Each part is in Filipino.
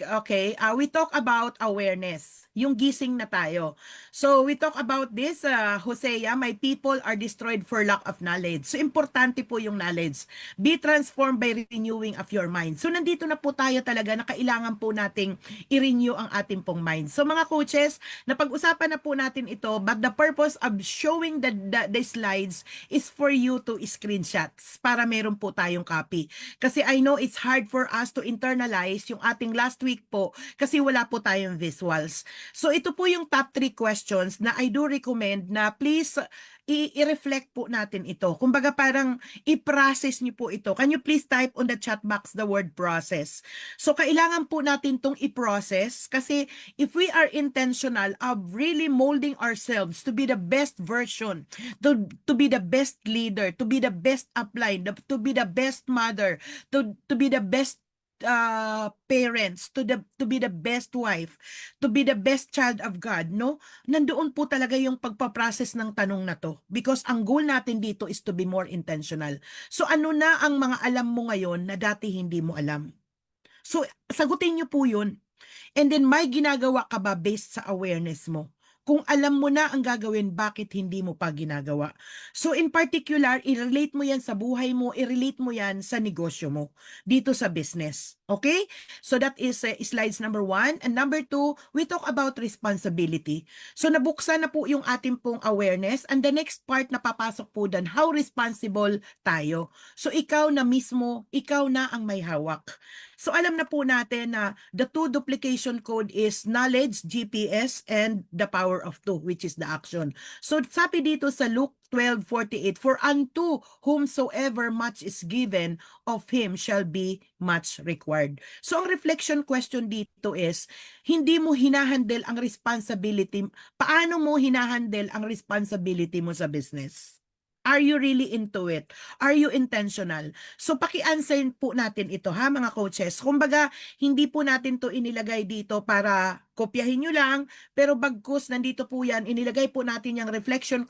okay, we talk about awareness. Yung gising na tayo. So, we talk about this, Hosea, my people are destroyed for lack of knowledge. So, importante po yung knowledge. Be transformed by renewing of your mind. So, nandito na po tayo talaga na kailangan po nating i-renew ang ating pong mind. So, mga coaches, napag-usapan na po natin ito, but the purpose of showing the slides is for you to screenshots para meron po tayong copy. Kasi I know it's hard for us to internalize yung ating last week po kasi wala po tayong visuals. So ito po yung top 3 questions na I do recommend na please i-reflect po natin ito. Kumbaga parang i-process niyo po ito. Can you please type on the chat box the word process? So kailangan po natin tong i-process kasi if we are intentional of really molding ourselves to be the best version, to be the best leader, to be the best upline, to be the best mother, to be the best parents, to be the best wife, to be the best child of God, no? Nandoon po talaga yung pagpaprocess ng tanong na to because ang goal natin dito is to be more intentional. So ano na ang mga alam mo ngayon na dati hindi mo alam? So sagutin niyo po yun. And then may ginagawa ka ba based sa awareness mo? Kung alam mo na ang gagawin, bakit hindi mo pa ginagawa? So in particular, i-relate mo yan sa buhay mo, i-relate mo yan sa negosyo mo, dito sa business. Okay? So that is slides number 1. And number 2, we talk about responsibility. So nabuksan na po yung ating pong awareness. And the next part na papasok po doon, how responsible tayo. So ikaw na mismo, ikaw na ang may hawak. So alam na po natin na the 2 duplication code is knowledge, GPS, and the power of 2, which is the action. So sabi dito sa Luke 12:48, for unto whomsoever much is given, of him shall be much required. So ang reflection question dito is, hindi mo hinahandle ang responsibility, paano mo hinahandle ang responsibility mo sa business? Are you really into it? Are you intentional? So paki-answer po natin ito ha mga coaches. Kumbaga, hindi po natin to inilagay dito para kopyahin nyo lang, pero bagkus nandito po yan, inilagay po natin yung reflection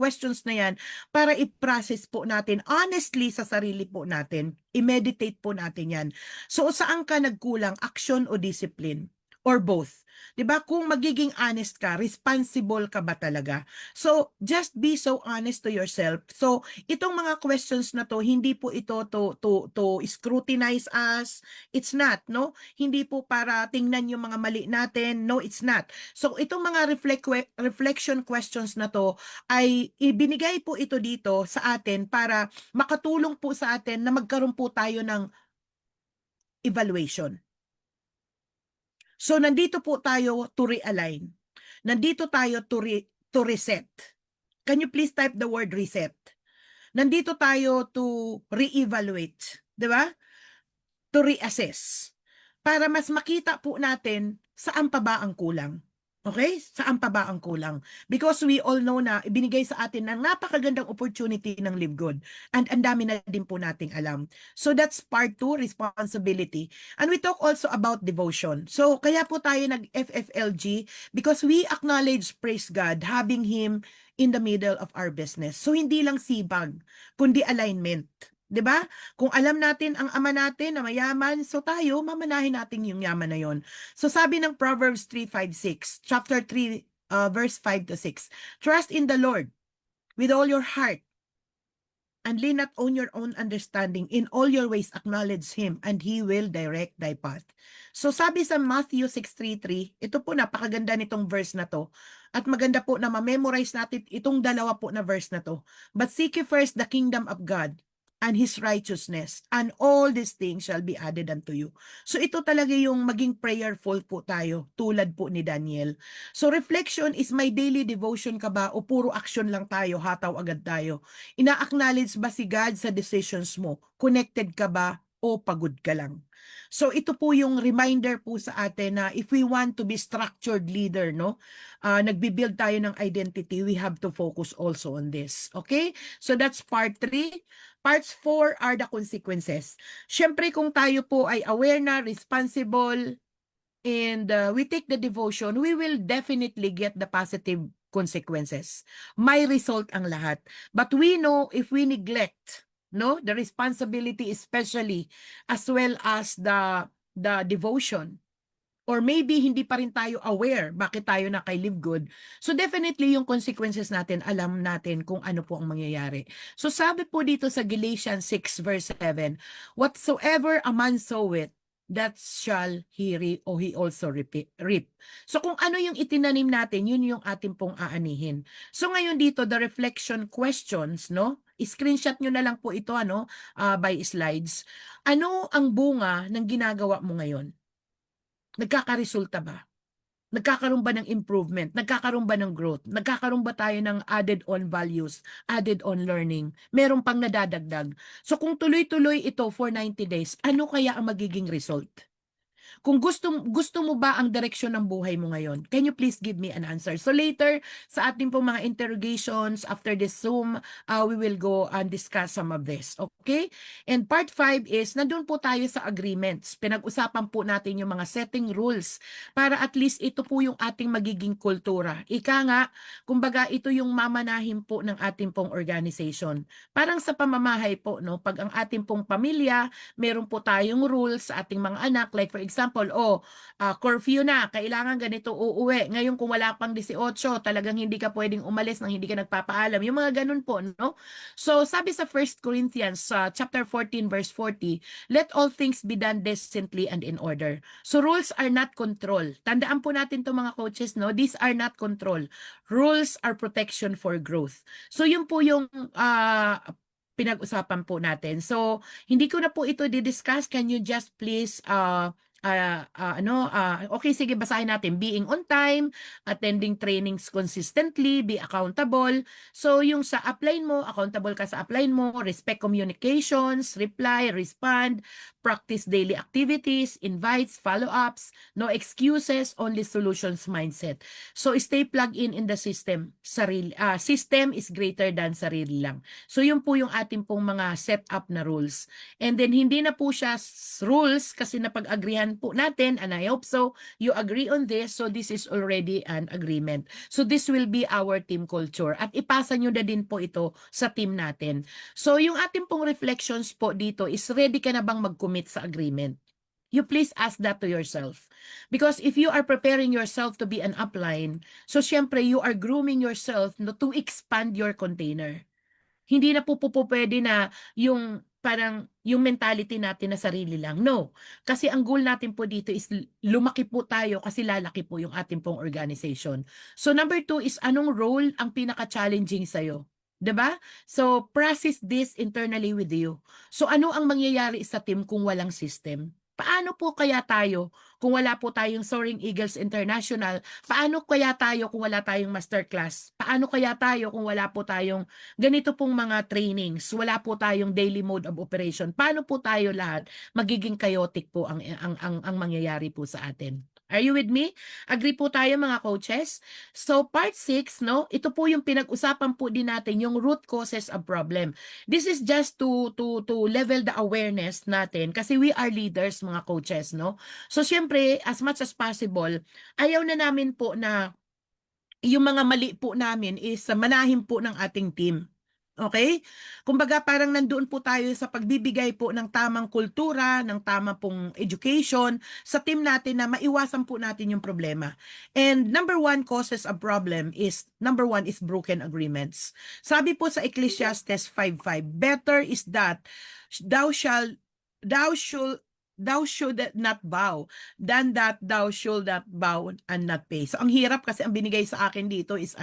questions na yan para i-process po natin honestly sa sarili po natin. I-meditate po natin yan. So saan ka nagkulang? Action o discipline? Or both. 'Di ba? Kung magiging honest ka, responsible ka ba talaga? So, just be so honest to yourself. So, itong mga questions na to, hindi po ito to scrutinize us. It's not, no? Hindi po para tingnan yung mga mali natin. No, it's not. So, itong mga reflection questions na to ay ibinigay po ito dito sa atin para makatulong po sa atin na magkaroon po tayo ng evaluation. So, nandito po tayo to realign. Nandito tayo to reset. Can you please type the word reset? Nandito tayo to re-evaluate. Di ba? To reassess. Para mas makita po natin saan pa ba ang kulang. Okay? Saan pa ba ang kulang? Because we all know na ibinigay sa atin ng napakagandang opportunity ng Live Good. And ang dami na din po nating alam. So that's part 2, responsibility. And we talk also about devotion. So kaya po tayo nag-FFLG because we acknowledge, praise God, having Him in the middle of our business. So hindi lang sibag, kundi alignment. 'Di ba? Kung alam natin ang ama natin na mayaman, so tayo mamanahin natin yung yaman na yon. So sabi ng Proverbs 3:5-6, chapter 3 verse 5 to 6. Trust in the Lord with all your heart and lean not on your own understanding. In all your ways acknowledge Him and He will direct thy path. So sabi sa Matthew 6:3, ito po napakaganda nitong verse na to. At maganda po na ma-memorize natin itong dalawa po na verse na to. But seek ye first the kingdom of God and His righteousness, and all these things shall be added unto you. So ito talaga yung maging prayerful po tayo, tulad po ni Daniel. So reflection is my daily devotion ka ba o puro action lang tayo, hataw agad tayo? Ina-acknowledge ba si God sa decisions mo? Connected ka ba o pagod ka lang? So ito po yung reminder po sa atin na if we want to be structured leader, no? Nagbi-build tayo ng identity, we have to focus also on this. Okay? So that's part 3. Parts 4 are the consequences. Siyempre kung tayo po ay aware na, responsible, and we take the devotion, we will definitely get the positive consequences. May result ang lahat. But we know if we neglect, no, the responsibility especially as well as the devotion, or maybe hindi pa rin tayo aware bakit tayo naka-live good. So definitely yung consequences natin, alam natin kung ano po ang mangyayari. So sabi po dito sa Galatians 6 verse 7, whatsoever a man soweth, that shall he reap, or he also reap. So kung ano yung itinanim natin, yun yung ating pong aanihin. So ngayon dito, the reflection questions, no? Screenshot nyo na lang po ito, by slides. Ano ang bunga ng ginagawa mo ngayon? Nagkakaresulta ba? Nagkakaroon ba ng improvement? Nagkakaroon ba ng growth? Nagkakaroon ba tayo ng added on values, added on learning? Meron pang nadadagdag. So kung tuloy-tuloy ito for 90 days, ano kaya ang magiging result? Kung gusto mo ba ang direksyon ng buhay mo ngayon? Can you please give me an answer? So later, sa ating pong mga interrogations after this Zoom, we will go and discuss some of this. Okay? And part 5 is, nandun po tayo sa agreements. Pinag-usapan po natin yung mga setting rules para at least ito po yung ating magiging kultura. Ika nga, kumbaga ito yung mamanahin po ng ating pong organization. Parang sa pamamahay po, no? Pag ang ating pong pamilya, meron po tayong rules sa ating mga anak. Like for example, curfew na, kailangan ganito uuwi. Ngayon kung wala pang 18, talagang hindi ka pwedeng umalis nang hindi ka nagpapaalam. Yung mga ganun po, no? So sabi sa 1 Corinthians chapter 14 verse 40, let all things be done decently and in order. So rules are not control. Tandaan po natin to mga coaches, no? These are not control. Rules are protection for growth. So yun po yung pinag-usapan po natin. So, hindi ko na po ito di-discuss. Can you just please okay, sige, basahin natin. Being on time, attending trainings consistently, be accountable. So, yung sa upline mo, accountable ka sa upline mo, respect communications, reply, respond, practice daily activities, invites, follow-ups, no excuses, only solutions mindset. So, stay plugged in the system. System is greater than sarili lang. So, yun po yung ating pong mga set-up na rules. And then, hindi na po siya rules kasi napag-agreehan po natin, and I hope so, you agree on this, so this is already an agreement. So this will be our team culture. At ipasa nyo na din po ito sa team natin. So yung ating pong reflections po dito is, ready ka na bang mag-commit sa agreement? You please ask that to yourself. Because if you are preparing yourself to be an upline, so syempre you are grooming yourself to expand your container. Hindi na po pwede na yung parang yung mentality natin na sarili lang. No. Kasi ang goal natin po dito is lumaki po tayo kasi lalaki po yung ating pong organization. So number 2 is, anong role ang pinaka-challenging sa'yo? 'Di ba? So process this internally with you. So ano ang mangyayari sa team kung walang system? Paano po kaya tayo kung wala po tayong Soaring Eagles International? Paano kaya tayo kung wala tayong masterclass? Paano kaya tayo kung wala po tayong ganito pong mga trainings? Wala po tayong daily mode of operation. Paano po tayo lahat magiging chaotic po ang mangyayari po sa atin? Are you with me? Agree po tayo mga coaches? So part 6, no? Ito po yung pinag-usapan po din natin, yung root causes of problem. This is just to level the awareness natin kasi we are leaders mga coaches, no? So syempre, as much as possible, ayaw na namin po na yung mga mali po namin is manahin po ng ating team. Okay? Kumbaga parang nandoon po tayo sa pagbibigay po ng tamang kultura, ng tamang pong education sa team natin na maiwasan po natin yung problema. And number 1 causes a problem is, number 1 is broken agreements. Sabi po sa Ecclesiastes 5:5, better is that thou should not bow than that thou should not bow and not pay. So ang hirap kasi ang binigay sa akin dito is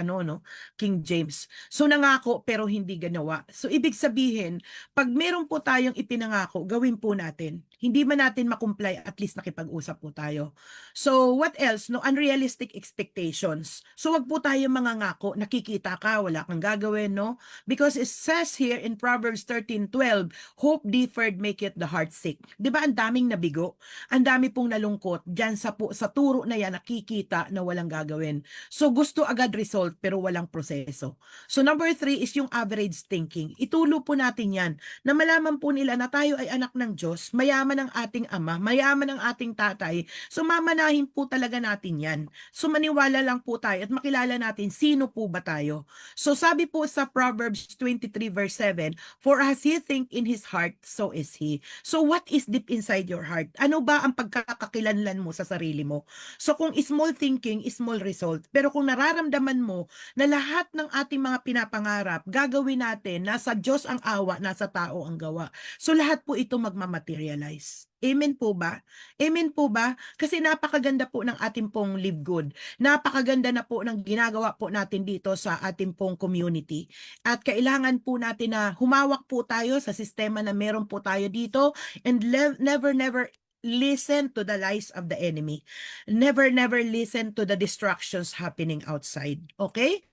King James. So nangako pero hindi ginawa. So ibig sabihin, pag meron po tayong ipinangako, gawin po natin. Hindi man natin makumply, at least nakipag-usap po tayo. So what else? No, unrealistic expectations. So wag po tayo mangangako, nakikita ka, wala kang gagawin, no? Because it says here in Proverbs 13:12, hope deferred maketh the heart sick. 'Di ba ang daming nabigo? Ang dami pong nalungkot diyan sa turo na yan, nakikita na walang gagawin. So gusto agad result pero walang proseso. So number 3 is yung average thinking. Itulo po natin yan na malaman po nila na tayo ay anak ng Diyos, mayaman mayaman ang ating ama, mayaman ang ating tatay. So mamanahin po talaga natin yan. So maniwala lang po tayo at makilala natin sino po ba tayo. So sabi po sa Proverbs 23 verse 7, for as he think in his heart, so is he. So what is deep inside your heart? Ano ba ang pagkakakilanlan mo sa sarili mo? So kung small thinking, small result. Pero kung nararamdaman mo na lahat ng ating mga pinapangarap, gagawin natin, nasa Diyos ang awa, nasa tao ang gawa. So lahat po ito magmamaterialize. Amen po ba? Amen po ba? Kasi napakaganda po ng ating pong Live Good. Napakaganda na po ng ginagawa po natin dito sa ating pong community. At kailangan po natin na humawak po tayo sa sistema na meron po tayo dito and never, never listen to the lies of the enemy. Never, never listen to the distractions happening outside. Okay?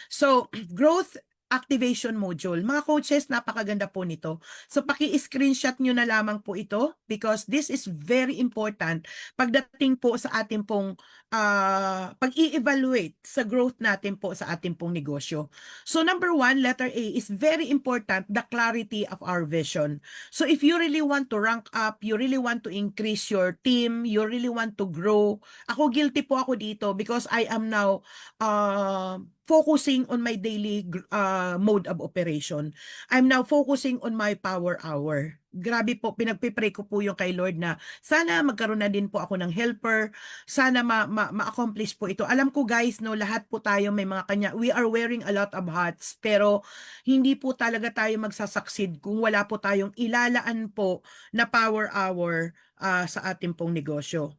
So, growth activation module. Mga coaches, napakaganda po nito. So, paki-screenshot nyo na lamang po ito because this is very important pagdating po sa ating pong pag-i-evaluate sa growth natin po sa ating pong negosyo. So, number one, letter A is very important, the clarity of our vision. So, if you really want to rank up, you really want to increase your team, you really want to grow, ako guilty po ako dito because I am now focusing on my daily mode of operation. I'm now focusing on my power hour. Grabe po, pinagpipray ko po yung kay Lord na sana magkaroon na din po ako ng helper, sana ma-accomplish po ito. Alam ko guys, no, lahat po tayo may mga kanya, we are wearing a lot of hats, pero hindi po talaga tayo magsasucceed kung wala po tayong ilalaan po na power hour sa ating pong negosyo.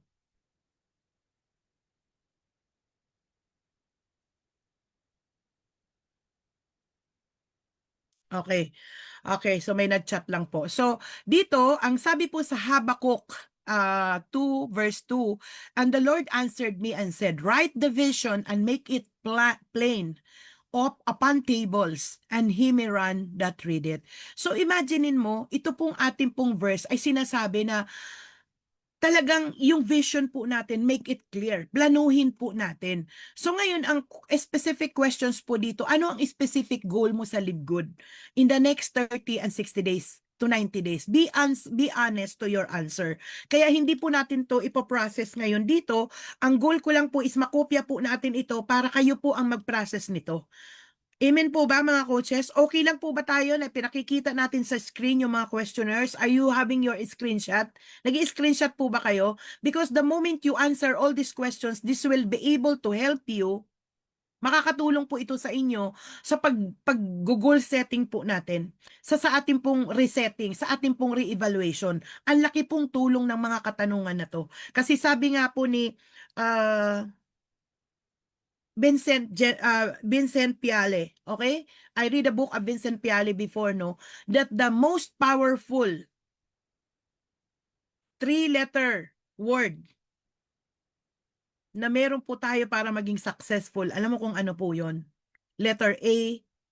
Okay. Okay, so may nag-chat lang po. So, dito, ang sabi po sa Habakuk 2 verse 2, and the Lord answered me and said, write the vision and make it plain up upon tables, and he may run that read it. So, imaginein mo, ito pong ating pong verse ay sinasabi na talagang yung vision po natin, make it clear. Planuhin po natin. So ngayon, ang specific questions po dito, ano ang specific goal mo sa Live Good in the next 30 and 60 days to 90 days? Be honest to your answer. Kaya hindi po natin to ipoprocess ngayon dito. Ang goal ko lang po is makopya po natin ito para kayo po ang mag-process nito. Amen po ba mga coaches? Okay lang po ba tayo na pinakikita natin sa screen yung mga questionnaires? Are you having your screenshot? Nag-i-screenshot po ba kayo? Because the moment you answer all these questions, this will be able to help you. Makakatulong po ito sa inyo sa pag-goal setting po natin. Sa ating pong resetting, sa ating pong re-evaluation. Ang laki pong tulong ng mga katanungan na to. Kasi sabi nga po ni Vincent Piale, okay? I read a book of Vincent Piale before, no? That the most powerful three-letter word na meron po tayo para maging successful, alam mo kung ano po yon? Letter A,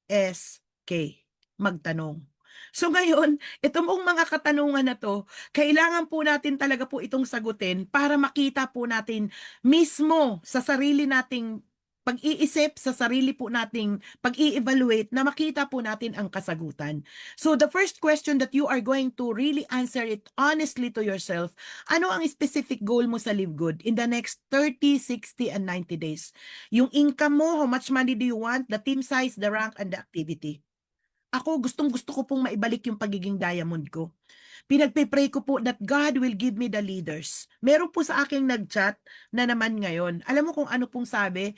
S, K. Magtanong. So ngayon, itong mga katanungan na to, kailangan po natin talaga po itong sagutin para makita po natin mismo sa sarili nating pag-iisip, sa sarili po nating pag-i-evaluate na makita po natin ang kasagutan. So the first question that you are going to really answer it honestly to yourself, ano ang specific goal mo sa Live Good in the next 30, 60, and 90 days? Yung income mo, how much money do you want, the team size, the rank, and the activity. Ako, gustong-gusto ko pong maibalik yung pagiging diamond ko. Pinagpe-pray ko po that God will give me the leaders. Meron po sa aking nag-chat na naman ngayon. Alam mo kung ano pong sabi?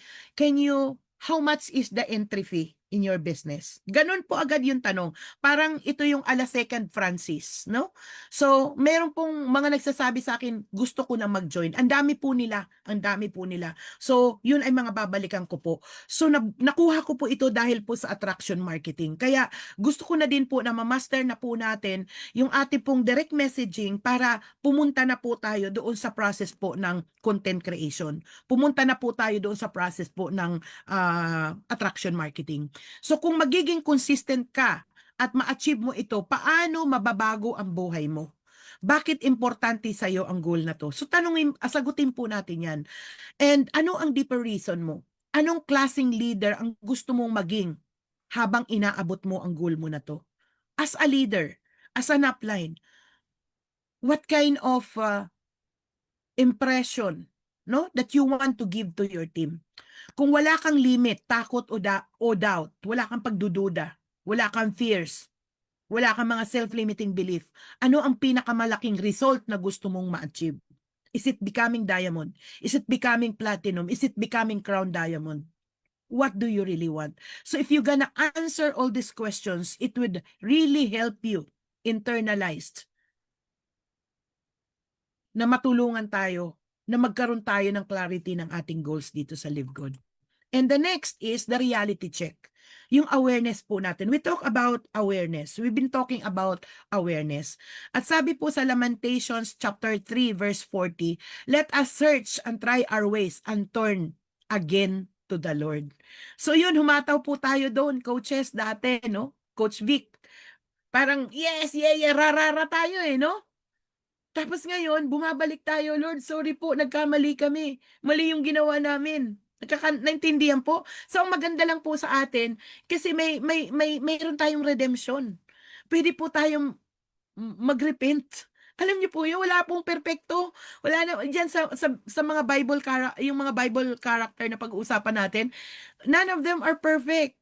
How much is the entry fee in your business? Ganun po agad yung tanong. Parang ito yung ala Second Francis, no? So, meron pong mga nagsasabi sa akin, gusto ko na mag-join. Ang dami po nila, ang dami po nila. So, yun ay mga babalikan ko po. So, nakuha ko po ito dahil po sa attraction marketing. Kaya, gusto ko na din po na ma-master na po natin yung ating pong direct messaging para pumunta na po tayo doon sa process po ng content creation. Pumunta na po tayo doon sa process po ng attraction marketing. So kung magiging consistent ka at ma-achieve mo ito, paano mababago ang buhay mo? Bakit importante sa iyo ang goal na to? So sagutin po natin yan. And ano ang deeper reason mo? Anong klaseng leader ang gusto mong maging habang inaabot mo ang goal mo na to? As a leader, as an upline, What kind of impression, no, that you want to give to your team? Kung wala kang limit, takot o doubt, wala kang pagdududa, wala kang fears, wala kang mga self-limiting belief, ano ang pinakamalaking result na gusto mong ma-achieve? Is it becoming diamond? Is it becoming platinum? Is it becoming crown diamond? What do you really want? So if you're gonna answer all these questions, it would really help you internalized na matulungan tayo, na magkaroon tayo ng clarity ng ating goals dito sa Live Good. And the next is the reality check. Yung awareness po natin. We talk about awareness. We've been talking about awareness. At sabi po sa Lamentations chapter 3 verse 40, let us search and try our ways and turn again to the Lord. So yun, humataw po tayo doon, coaches dati, no? Coach Vic. Parang, yes, yeah, rarara tayo no? Tapos ngayon, bumabalik tayo, Lord, sorry po, nagkamali kami. Mali yung ginawa namin. Naintindihan po. So, ang maganda lang po sa atin, kasi mayroon tayong redemption. Pwede po tayong mag-repent. Alam niyo po yun, wala pong perpekto. Wala na, diyan sa mga yung mga Bible character na pag-uusapan natin, none of them are perfect.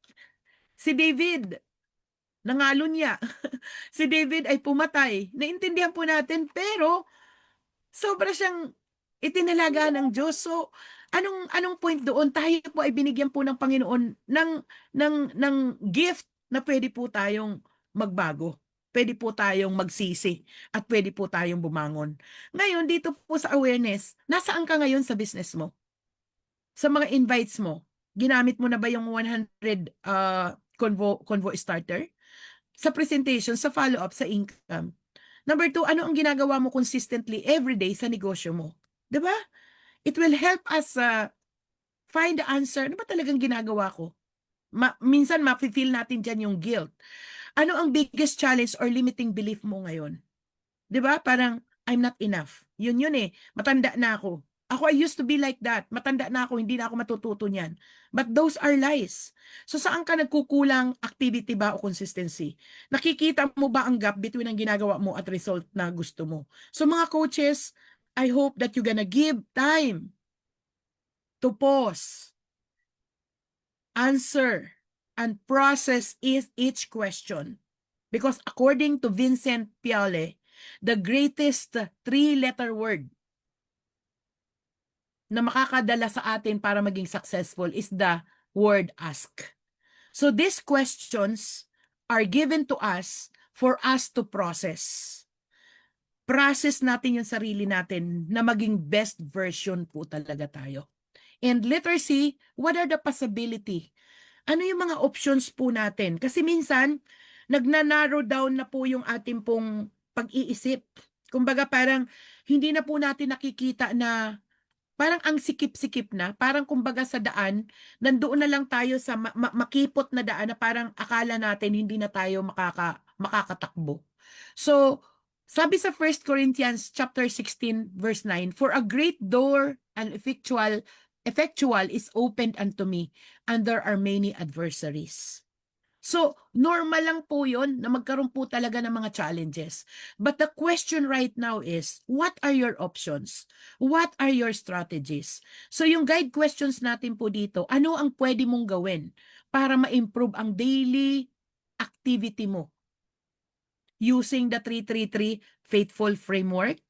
Si David, nangalo niya. Si David ay pumatay. Naintindihan po natin, pero sobra siyang itinalaga ng Diyos. So, anong point doon? Tayo po ay binigyan po ng Panginoon ng gift na pwede po tayong magbago. Pwede po tayong magsisi at pwede po tayong bumangon. Ngayon, dito po sa awareness, nasaan ka ngayon sa business mo? Sa mga invites mo, ginamit mo na ba yung 100 convo starter? Sa presentation, sa follow-up, sa income. Number 2, ano ang ginagawa mo consistently everyday sa negosyo mo? 'Di ba? It will help us find the answer. Ano ba talagang ginagawa ko? Minsan mafe-feel natin diyan yung guilt. Ano ang biggest challenge or limiting belief mo ngayon? 'Di ba? Parang I'm not enough. Yun eh. Matanda na ako. I used to be like that. Matanda na ako, hindi na ako matututo niyan. But those are lies. So saan ka nagkukulang? Activity ba o consistency? Nakikita mo ba ang gap between ang ginagawa mo at result na gusto mo? So mga coaches, I hope that you're gonna give time to pause, answer, and process each question. Because according to Vincent Piale, the greatest three-letter word na makakadala sa atin para maging successful is the word ask. So these questions are given to us for us to process. Process natin yung sarili natin na maging best version po talaga tayo. And letter C, what are the possibility? Ano yung mga options po natin? Kasi minsan, nagna-narrow down na po yung ating pong pag-iisip. Kumbaga parang hindi na po natin nakikita na parang ang sikip-sikip na, parang kumbaga sa daan, nandoon na lang tayo sa makipot na daan na parang akala natin hindi na tayo makakatakbo. So, sabi sa 1 Corinthians chapter 16 verse 9, for a great door and effectual is opened unto me, and there are many adversaries. So, normal lang po yun na magkaroon po talaga ng mga challenges. But the question right now is, what are your options? What are your strategies? So, yung guide questions natin po dito, ano ang pwede mong gawin para ma-improve ang daily activity mo? Using the 333 Faithful Framework,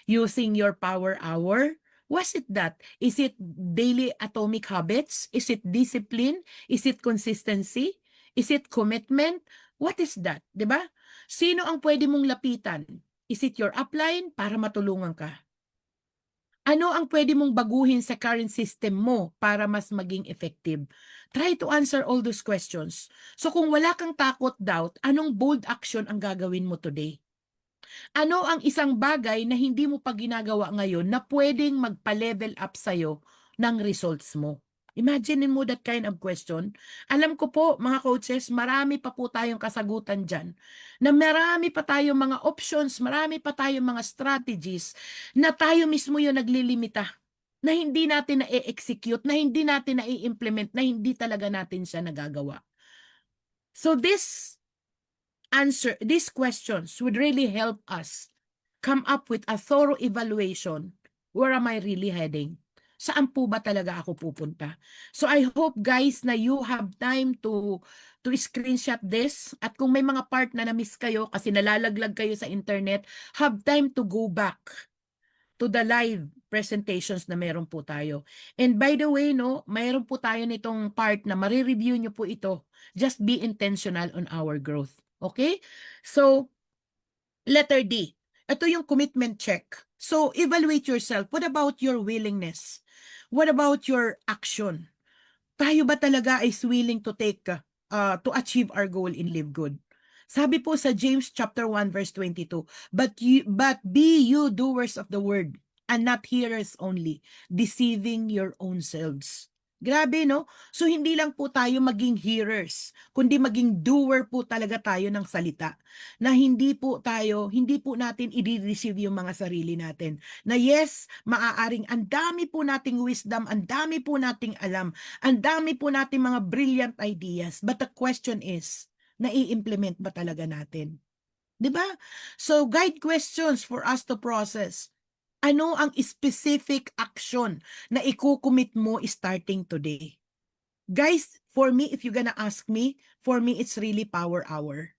using your Power Hour. Was it that? Is it daily atomic habits? Is it discipline? Is it consistency? Is it commitment? What is that? 'Di ba? Sino ang pwede mong lapitan? Is it your upline para matulungan ka? Ano ang pwede mong baguhin sa current system mo para mas maging effective? Try to answer all those questions. So kung wala kang takot, doubt, anong bold action ang gagawin mo today? Ano ang isang bagay na hindi mo pa ginagawa ngayon na pwedeng magpa-level up sa'yo ng results mo? Imagine mo that kind of question. Alam ko po, mga coaches, marami pa po tayong kasagutan dyan. Na marami pa tayong mga options, marami pa tayong mga strategies na tayo mismo yung naglilimita. Na hindi natin na-execute, na hindi natin na-implement, na hindi talaga natin siya nagagawa. So these questions would really help us come up with a thorough evaluation. Where am I really heading? Saan po ba talaga ako pupunta? So I hope guys na you have time to screenshot this, at kung may mga part na na-miss kayo kasi nalalaglag kayo sa internet, have time to go back to the live presentations na meron po tayo. And by the way, no, mayroon po tayo nitong part na marireview nyo po ito. Just be intentional on our growth. Okay? So, letter D. Ito yung commitment check. So, evaluate yourself. What about your willingness? What about your action? Tayo ba talaga is willing to take, to achieve our goal in Live Good? Sabi po sa James chapter 1 verse 22, but be you doers of the word and not hearers only, deceiving your own selves. Grabe, no? So, hindi lang po tayo maging hearers, kundi maging doer po talaga tayo ng salita. Na hindi po natin i-deceive yung mga sarili natin. Na yes, maaaring ang dami po nating wisdom, ang dami po nating alam, ang dami po nating mga brilliant ideas. But the question is, nai-implement ba talaga natin? 'Di ba? So, guide questions for us to process. Ano ang specific action na ikukumit mo starting today? Guys, for me, if you're gonna ask me, for me, it's really power hour.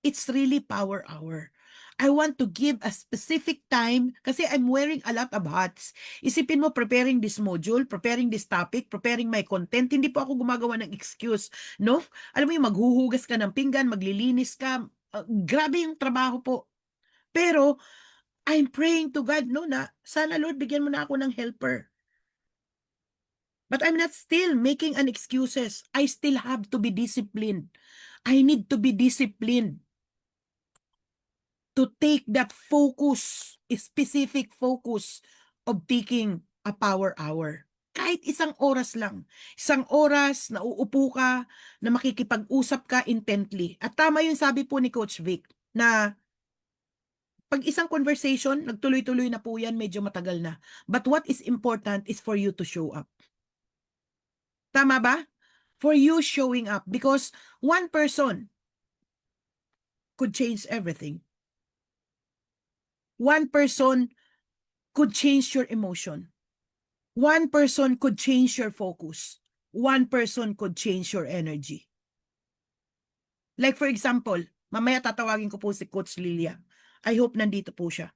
It's really power hour. I want to give a specific time kasi I'm wearing a lot of hats. Isipin mo, preparing this module, preparing this topic, preparing my content. Hindi po ako gumagawa ng excuse, no? Alam mo yung maghuhugas ka ng pinggan, maglilinis ka. Grabe yung trabaho po. Pero, I'm praying to God, no, na sana Lord, bigyan mo na ako ng helper. But I'm not still making an excuses. I still have to be disciplined. I need to be disciplined to take that focus, specific focus of taking a power hour. Kahit isang oras lang. Isang oras na uupo ka, na makikipag-usap ka intently. At tama yung sabi po ni Coach Vic, na pag isang conversation, nagtuloy-tuloy na po yan, medyo matagal na. But what is important is for you to show up. Tama ba? For you showing up. Because one person could change everything. One person could change your emotion. One person could change your focus. One person could change your energy. Like for example, mamaya tatawagin ko po si Coach Lilia. I hope nandito po siya.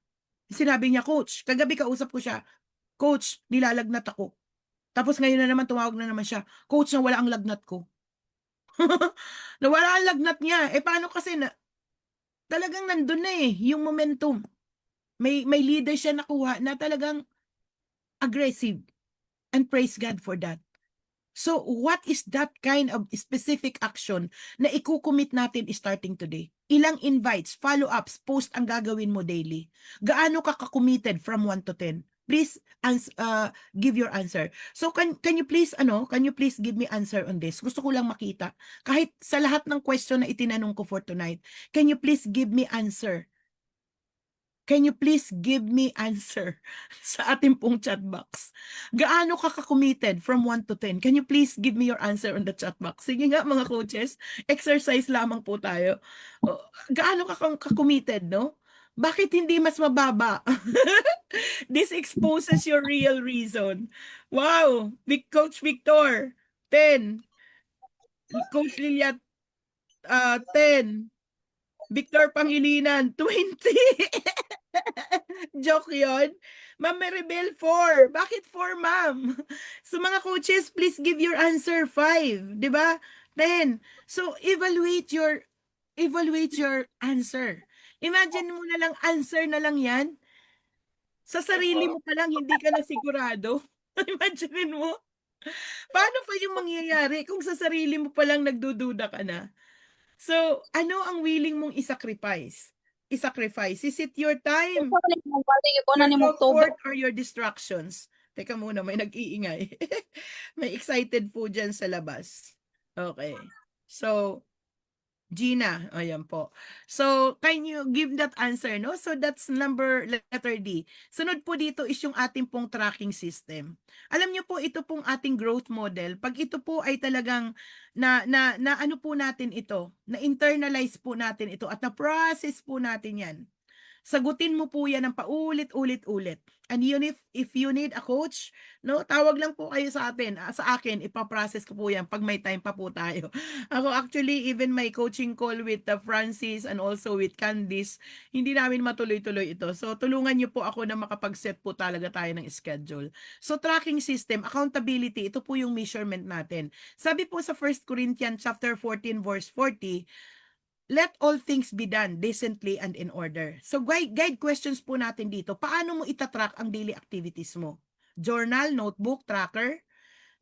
Sinabi niya, Coach, kagabi kausap ko siya, Coach, nilalagnat ako. Tapos ngayon na naman, tumawag na naman siya, Coach, nawala ang lagnat ko. Nawala ang lagnat niya. Eh paano kasi na, talagang nandun na yung momentum. May leader siya nakuha na talagang aggressive. And praise God for that. So, what is that kind of specific action na ikukumit natin starting today? Ilang invites, follow-ups, post ang gagawin mo daily? Gaano ka ka-committed from 1 to 10? Please give your answer. So, can you please give me answer on this? Gusto ko lang makita. Kahit sa lahat ng question na itinanong ko for tonight, can you please give me answer? Can you please give me answer sa ating pong chat box? Gaano ka ka-committed from 1 to 10? Can you please give me your answer on the chat box? Sige nga mga coaches, exercise lamang po tayo. Gaano ka ka-committed, no? Bakit hindi mas mababa? This exposes your real reason. Wow! Big Coach Victor, 10. Coach Lilia, 10. Victor Pangilinan, 20. Joke yun. Ma'am Maribel, 4. Bakit 4, ma'am? So mga coaches, please give your answer 5. Di ba? 10. So evaluate your answer. Imagine mo na lang, answer na lang yan. Sa sarili mo pa lang, hindi ka na sigurado. Imagine mo. Paano pa yung mangyayari kung sa sarili mo pa lang nagdududa ka na? So, ano ang willing mong isacrifice? Is it your time, your comfort, or your distractions? Teka muna, may nag-iingay. May excited po dyan sa labas. Okay. So, Gina, ayan po. So, can you give that answer, no? So, that's letter D. Sunod po dito is yung ating pong tracking system. Alam niyo po, ito pong ating growth model. Pag ito po ay talagang na ano po natin ito, na internalize po natin ito at na-process po natin yan. Sagutin mo po yan ng paulit-ulit-ulit. And yun if you need a coach, no, tawag lang po kayo sa atin, sa akin, ipaprocess ko po yan pag may time pa po tayo. Ako actually, even my coaching call with Francis and also with Candice, hindi namin matuloy-tuloy ito. So, tulungan niyo po ako na makapag-set po talaga tayo ng schedule. So, tracking system, accountability, ito po yung measurement natin. Sabi po sa 1 Corinthians chapter 14 verse 40, let all things be done decently and in order. So guide questions po natin dito. Paano mo itatrack ang daily activities mo? Journal, notebook, tracker?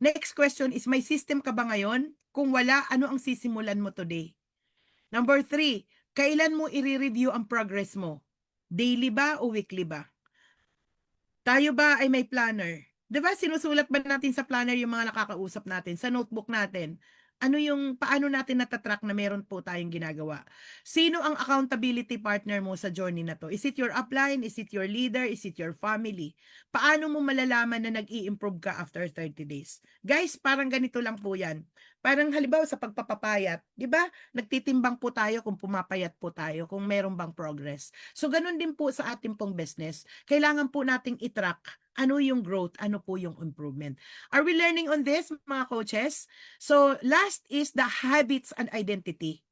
Next question is, may system ka ba ngayon? Kung wala, ano ang sisimulan mo today? Number 3, kailan mo i-review ang progress mo? Daily ba o weekly ba? Tayo ba ay may planner? 'Di ba sinusulat ba natin sa planner yung mga nakakausap natin, sa notebook natin? Ano yung paano natin nata-track na meron po tayong ginagawa? Sino ang accountability partner mo sa journey na to? Is it your upline? Is it your leader? Is it your family? Paano mo malalaman na nag-i-improve ka after 30 days? Guys, parang ganito lang po 'yan. Parang halimbawa sa pagpapapayat, 'di ba? Nagtitimbang po tayo kung pumapayat po tayo, kung meron bang progress. So ganun din po sa ating pong business. Kailangan po nating i-track ano yung growth, ano po yung improvement. Are we learning on this, mga coaches? So, last is the habits and identity.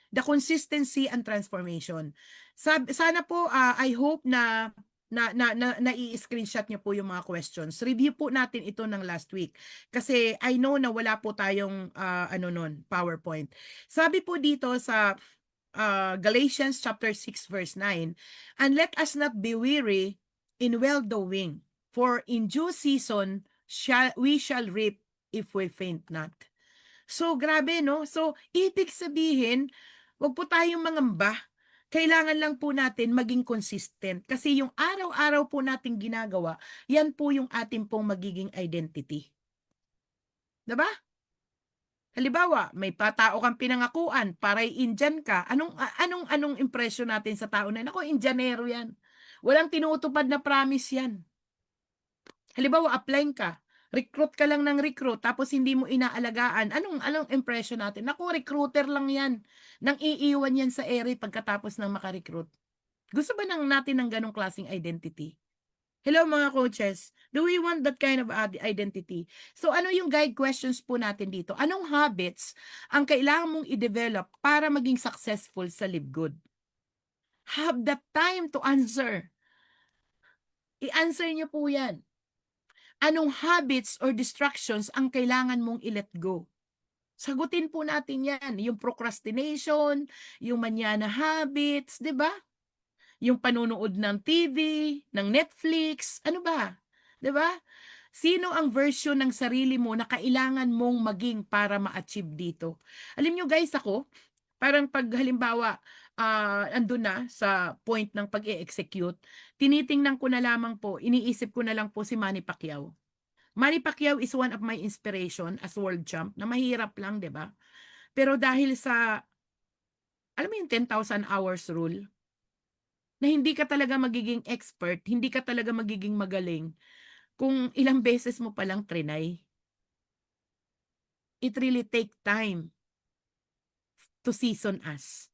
The consistency and transformation. Sana po, I hope na i-screenshot niyo po yung mga questions. Review po natin ito ng last week. Kasi I know na wala po tayong PowerPoint. Sabi po dito sa Galatians chapter 6 verse 9, and let us not be weary in well-doing, for in due season we shall reap if we faint not. So, grabe, no? So, ibig sabihin, wag po tayong mangamba. Kailangan lang po natin maging consistent. Kasi yung araw-araw po nating ginagawa, yan po yung ating pong magiging identity. Diba? Halimbawa, may patao kang pinangakuan, paray Indian ka. Anong impression natin sa tao na, nako, Indianero yan. Walang tinutupad na promise yan. Halimbawa, apply ka. Recruit ka lang ng recruit, tapos hindi mo inaalagaan. Anong impression natin? Naku, recruiter lang yan. Nang iiwan yan sa ere pagkatapos ng makarecruit. Gusto ba natin ng ganong klaseng identity? Hello mga coaches, do we want that kind of identity? So ano yung guide questions po natin dito? Anong habits ang kailangan mong i-develop para maging successful sa Live Good? Have the time to answer. I-answer niyo po yan. Anong habits or distractions ang kailangan mong i-let go? Sagutin po natin yan. Yung procrastination, yung manyana habits, di ba? Yung panunood ng TV, ng Netflix, ano ba? 'Di ba? Sino ang version ng sarili mo na kailangan mong maging para ma-achieve dito? Alam niyo guys, ako, parang pag halimbawa, andun na sa point ng pag-e-execute, tinitingnan ko na lamang po, iniisip ko na lang po si Manny Pacquiao. Manny Pacquiao is one of my inspiration as world champ na mahirap lang, 'di ba? Pero dahil sa, alam mo yung 10,000 hours rule, na hindi ka talaga magiging expert, hindi ka talaga magiging magaling kung ilang beses mo palang trinay. It really take time to season us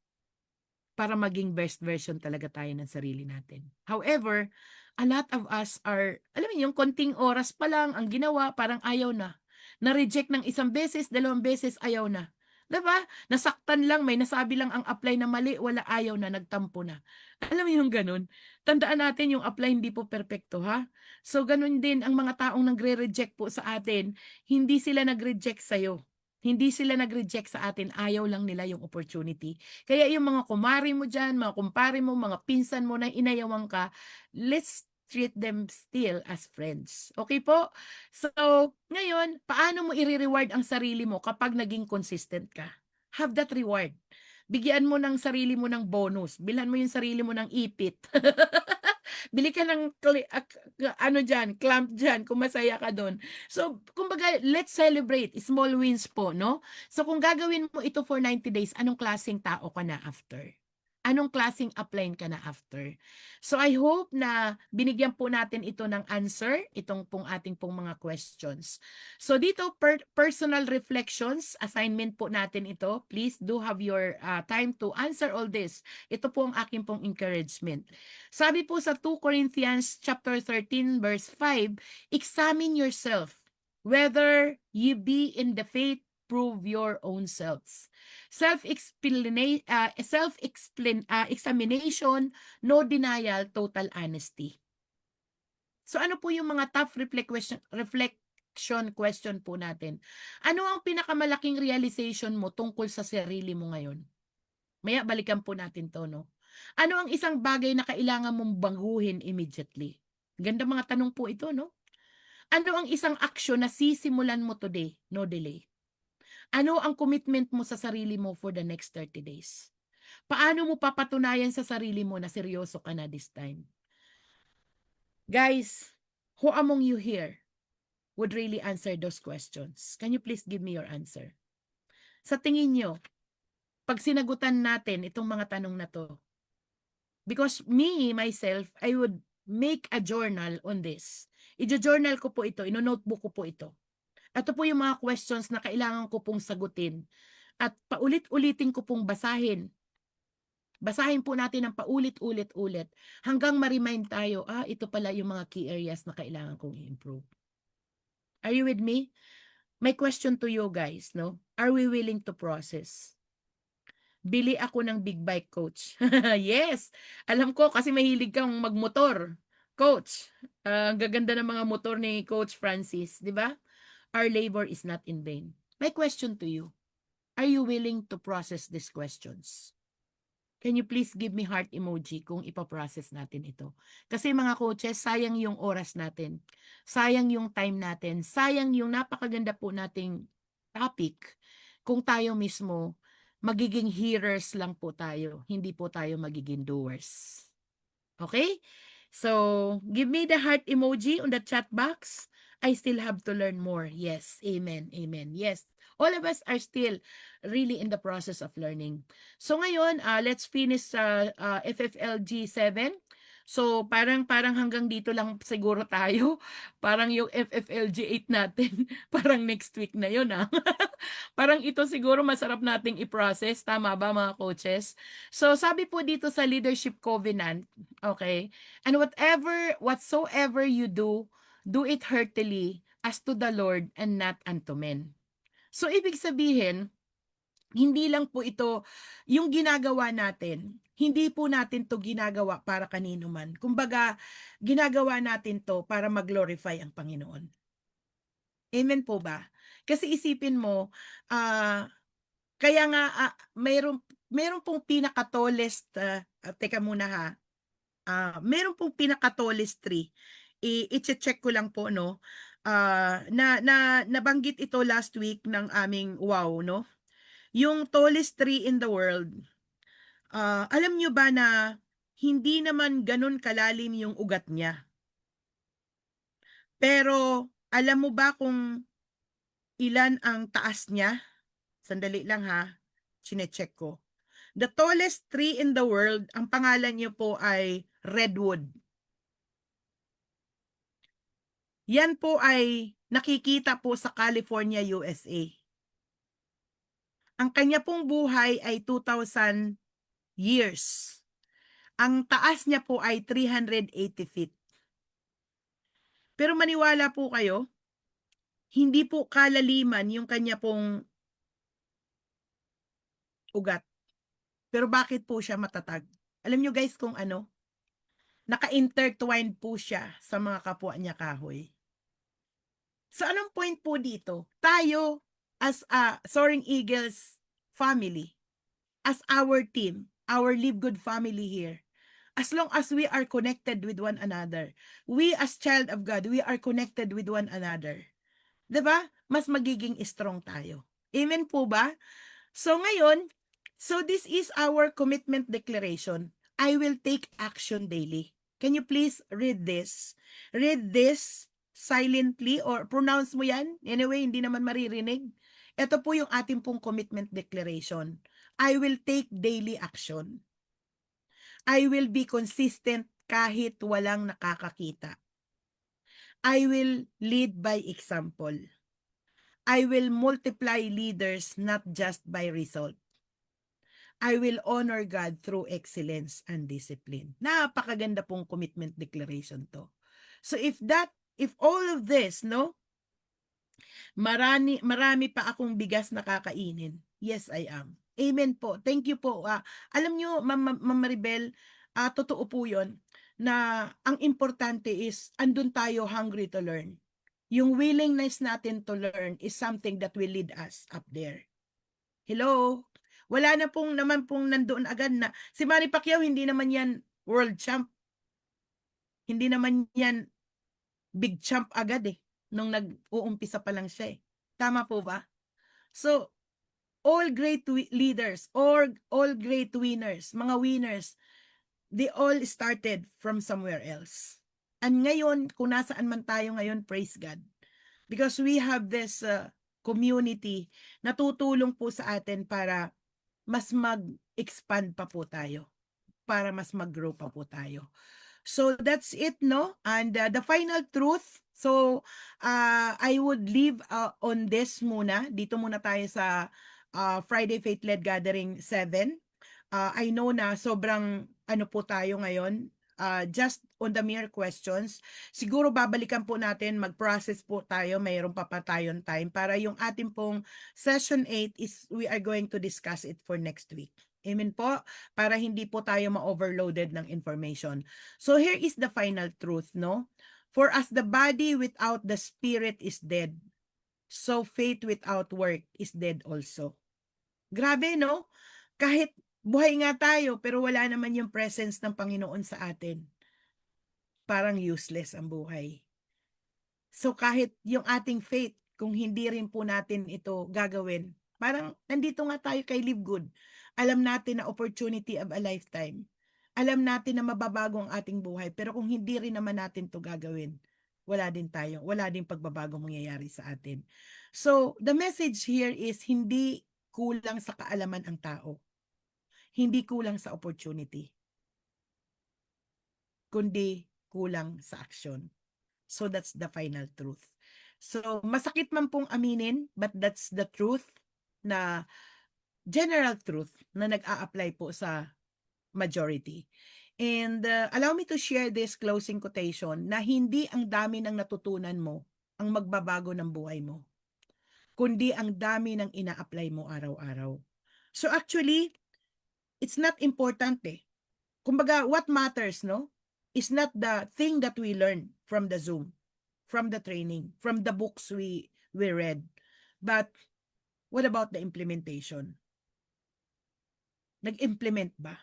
para maging best version talaga tayo ng sarili natin. However, a lot of us are, alam mo yung konting oras pa lang ang ginawa, parang ayaw na. Na-reject ng isang beses, dalawang beses, ayaw na. Diba? Nasaktan lang, may nasabi lang ang apply na mali, wala, ayaw na, nagtampo na. Alam mo yung ganun? Tandaan natin yung apply hindi po perpekto, ha? So, ganun din ang mga taong nagre-reject po sa atin, hindi sila nag-reject sa'yo. Hindi sila nag-reject sa atin, ayaw lang nila yung opportunity. Kaya yung mga kumari mo dyan, mga kumpare mo, mga pinsan mo na inayawan ka, let's treat them still as friends. Okay po? So, ngayon, paano mo i-reward ang sarili mo kapag naging consistent ka? Have that reward. Bigyan mo ng sarili mo ng bonus. Bilhan mo yung sarili mo ng ipit. Bili ka ng ano dyan, clamp dyan, kung masaya ka doon. So, kumbaga, let's celebrate small wins po, no? So, kung gagawin mo ito for 90 days, anong klaseng tao ka na after? anong klaseng upline ka na after. So I hope na binigyan po natin ito ng answer, itong pong ating pong mga questions. So dito, personal reflections, assignment po natin ito. Please do have your time to answer all this. Ito po ang aking pong encouragement. Sabi po sa 2 Corinthians chapter 13 verse 5, examine yourself whether ye be in the faith, prove your own selves. Self-examination, no denial, total honesty. So ano po yung mga tough reflection question po natin? Ano ang pinakamalaking realization mo tungkol sa sarili mo ngayon? Maya balikan po natin to, no? Ano ang isang bagay na kailangan mong baguhin immediately? Ganda mga tanong po ito, no? Ano ang isang aksyon na sisimulan mo today, no delay? Ano ang commitment mo sa sarili mo for the next 30 days? Paano mo papatunayan sa sarili mo na seryoso ka na this time? Guys, who among you here would really answer those questions? Can you please give me your answer? Sa tingin nyo, pag sinagutan natin itong mga tanong na to, because me, myself, I would make a journal on this. I-journal ko po ito, ino-notebook ko po ito. Ito po yung mga questions na kailangan ko pong sagutin. At paulit-ulitin ko pong basahin. Basahin po natin ng paulit-ulit-ulit hanggang ma-remind tayo, ito pala yung mga key areas na kailangan kong i-improve. Are you with me? My question to you guys, no? Are we willing to process? Bili ako ng big bike, coach. Yes! Alam ko kasi mahilig kang magmotor. Coach, ang gaganda ng mga motor ni Coach Francis, di ba? Our labor is not in vain. My question to you, are you willing to process these questions? Can you please give me heart emoji kung ipaprocess natin ito? Kasi mga coaches, sayang yung oras natin. Sayang yung time natin. Sayang yung napakaganda po nating topic kung tayo mismo magiging hearers lang po tayo. Hindi po tayo magiging doers. Okay? So, give me the heart emoji on the chat box. I still have to learn more. Yes. Amen. Amen. Yes. All of us are still really in the process of learning. So ngayon, let's finish sa FFLG 7. So parang hanggang dito lang siguro tayo. Parang yung FFLG 8 natin, parang next week na yun Parang ito siguro masarap nating i-process. Tama ba mga coaches? So sabi po dito sa Leadership Covenant, okay? And whatsoever you do, do it heartily as to the Lord and not unto men. So ibig sabihin, hindi lang po ito yung ginagawa natin. Hindi po natin to ginagawa para kanino man. Kumbaga, ginagawa natin to para mag-glorify ang Panginoon. Amen po ba? Kasi isipin mo, kaya nga mayroon pong pinaka-tallest, teka muna meron pong pinaka-tallest tree. I-check ko lang po, no? Nabanggit ito last week ng aming wow, no? Yung tallest tree in the world, alam nyo ba na hindi naman ganun kalalim yung ugat niya? Pero alam mo ba kung ilan ang taas niya? Sandali lang chinecheck ko. The tallest tree in the world, ang pangalan niyo po ay redwood. Yan po ay nakikita po sa California, USA. Ang kanya pong buhay ay 2,000 years. Ang taas niya po ay 380 feet. Pero maniwala po kayo, hindi po kalaliman yung kanya pong ugat. Pero bakit po siya matatag? Alam nyo guys kung ano? Naka-intertwined po siya sa mga kapwa niya kahoy. So anong point po dito? Tayo as a Soaring Eagles family, as our team, our Live Good family here, as long as we are connected with one another, we as child of God, we are connected with one another. 'Di ba? Mas magiging strong tayo. Amen po ba? So ngayon, so this is our commitment declaration. I will take action daily. Can you please read this? Read this silently or pronounce mo yan. Anyway, hindi naman maririnig. Ito po yung ating pong commitment declaration. I will take daily action. I will be consistent kahit walang nakakakita. I will lead by example. I will multiply leaders not just by result. I will honor God through excellence and discipline. Napakaganda pong commitment declaration to. So if all of this, no, marami pa akong bigas na kakainin. Yes, I am. Amen po. Thank you po. Alam nyo, Ma'am Maribel, totoo po yun, na ang importante is andun tayo hungry to learn. Yung willingness natin to learn is something that will lead us up there. Hello? Wala na pong naman pong nandoon agad na. Si Manny Pacquiao, hindi naman yan world champ. Hindi naman yan big champ agad eh. Nung nag-uumpisa pa lang siya eh. Tama po ba? So, all great leaders, or all great winners, mga winners, they all started from somewhere else. And ngayon, kung nasaan man tayo ngayon, praise God. Because we have this community na tutulong po sa atin para mas mag-expand pa po tayo, para mas mag-grow pa po tayo. So that's it, no? And the final truth, so I would leave on this muna. Dito muna tayo sa Friday Faith-Led Gathering 7. I know na sobrang ano po tayo ngayon, just on the mere questions. Siguro babalikan po natin, mag-process po tayo, mayroon pa tayong time para yung ating pong session 8 is we are going to discuss it for next week. Amen po, para hindi po tayo ma-overloaded ng information. So here is the final truth, no? For as the body without the spirit is dead, so faith without work is dead also. Grabe, no? Kahit buhay nga tayo, pero wala naman yung presence ng Panginoon sa atin. Parang useless ang buhay. So kahit yung ating faith, kung hindi rin po natin ito gagawin, parang nandito nga tayo kay Live Good. Alam natin na opportunity of a lifetime. Alam natin na mababago ang ating buhay, pero kung hindi rin naman natin to gagawin, wala din tayo, wala din pagbabago mangyayari sa atin. So, the message here is hindi kulang sa kaalaman ang tao. Hindi kulang sa opportunity, kundi kulang sa action. So that's the final truth. So masakit man pong aminin, but that's the truth, na general truth na nag-a-apply po sa majority. And allow me to share this closing quotation na hindi ang dami ng natutunan mo ang magbabago ng buhay mo, kundi ang dami ng ina-apply mo araw-araw. So actually, it's not important eh. Kumbaga, what matters, no, is not the thing that we learn from the Zoom, from the training, from the books we read. But what about the implementation? Nag-implement ba?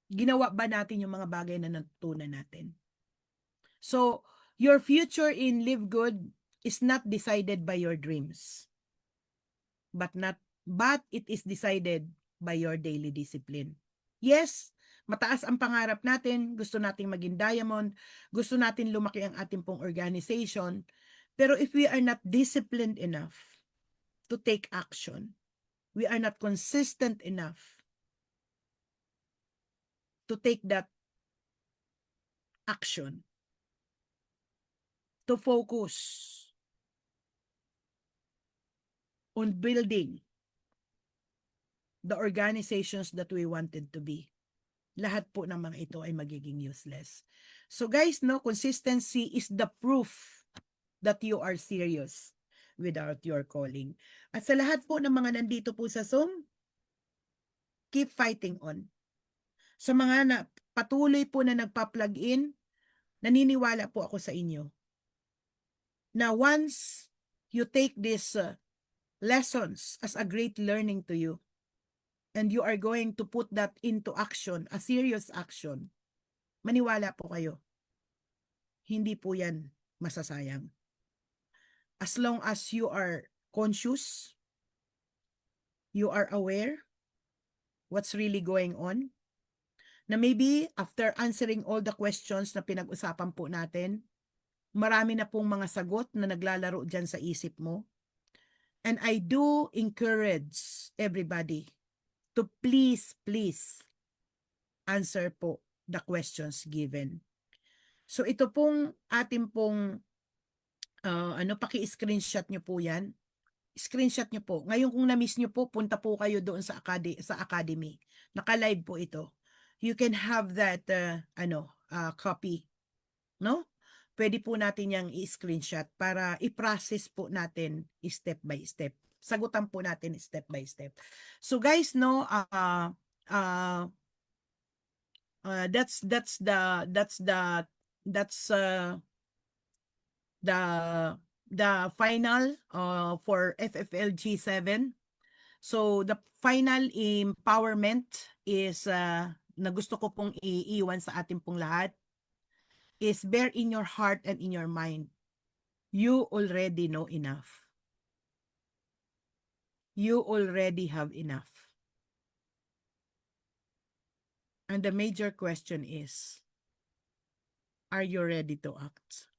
Ginawa ba natin yung mga bagay na natutunan natin? So, your future in Live Good is not decided by your dreams, but it is decided by your daily discipline. Yes, mataas ang pangarap natin, gusto nating maging diamond, gusto natin lumaki ang ating pong organization, pero if we are not disciplined enough to take action, we are not consistent enough to take that action, to focus on building the organizations that we wanted to be, lahat po ng mga ito ay magiging useless. So guys, no, consistency is the proof that you are serious without your calling. At sa lahat po ng mga nandito po sa Zoom, keep fighting on. Sa mga na patuloy po na nagpa-plug in, naniniwala po ako sa inyo na once you take these lessons as a great learning to you, and you are going to put that into action, a serious action, maniwala po kayo, hindi po yan masasayang. As long as you are conscious, you are aware what's really going on, na maybe after answering all the questions na pinag-usapan po natin, marami na pong mga sagot na naglalaro dyan sa isip mo. And I do encourage everybody to please answer po the questions given. So ito pong ating pong paki-screenshot nyo po yan. Screenshot nyo po. Ngayon kung na-miss nyo po, punta po kayo doon sa academy. Naka-live po ito. You can have that copy, no? Pwede po natin yang i-screenshot para i-process po natin step by step. Sagutan po natin step by step. So guys, no, that's the final for FFLG 7. So the final empowerment is na gusto ko pong iiwan sa ating pong lahat is bear in your heart and in your mind. You already know enough. You already have enough. And the major question is, are you ready to act?